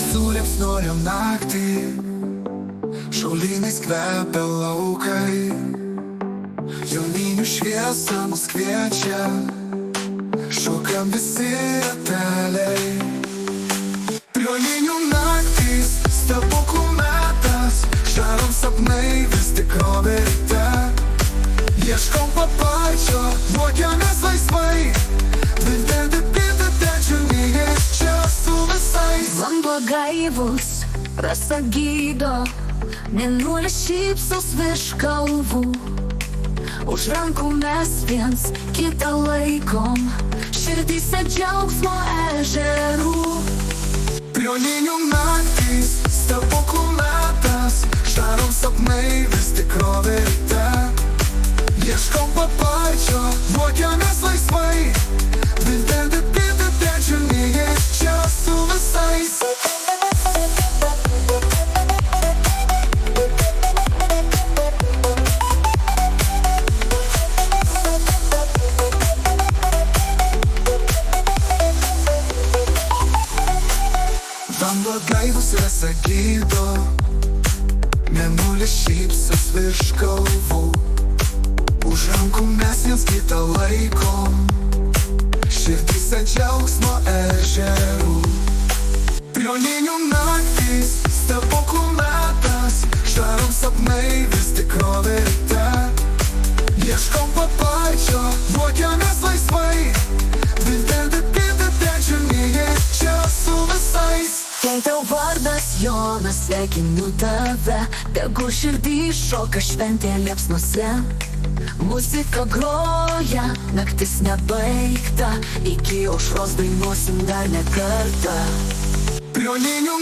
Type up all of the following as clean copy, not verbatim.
Pasiūlėms norim naktį, šaulynais kvepia laukai, jauninių šviesa mus kviečia, šokam visi rateliai. Prie naktys, stebuklų metas, žarom sapnai vis tikrovė ryte. Ieškom paparčio, vogiamės laisvai, čiurlynės čia su visais. Vanduo gaivus, rasa gydo, mėnulis šypsos virš kalvų. Už rankų mes viens kitą laikom, širdyse džiaugsmo ežerų. Prie naktys, stebuklų metas, žarom sapnai vis tikrovė ryte. Ieškom paparčio, vogiamės laisvai, čiurlynės čia su visais. Vanduo gaivus rasa gydo, mėnulis šypsos virš kalvų. Už rankų mes viens kitą laikom, širdyse džiaugsmo ežerų. Prie naktys, stebuklų metas, žarom sapnai vis tikrovė ryte. Ieškom paparčio, vogiamės laisvai, čiurlynės čia su visais. Jei tau vardas Jonas, sveikinu tave, tegu širdį šoka šventė liepsnose. Muzika groja, naktis nebaigta, iki aušros dainuosim dar ne kartą. Prie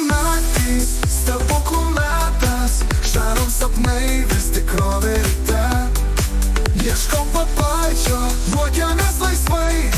naktys, stebuklų metas, žarom sapnai vis tikrovė ryte. Ieškom paparčio, vogiamės laisvai,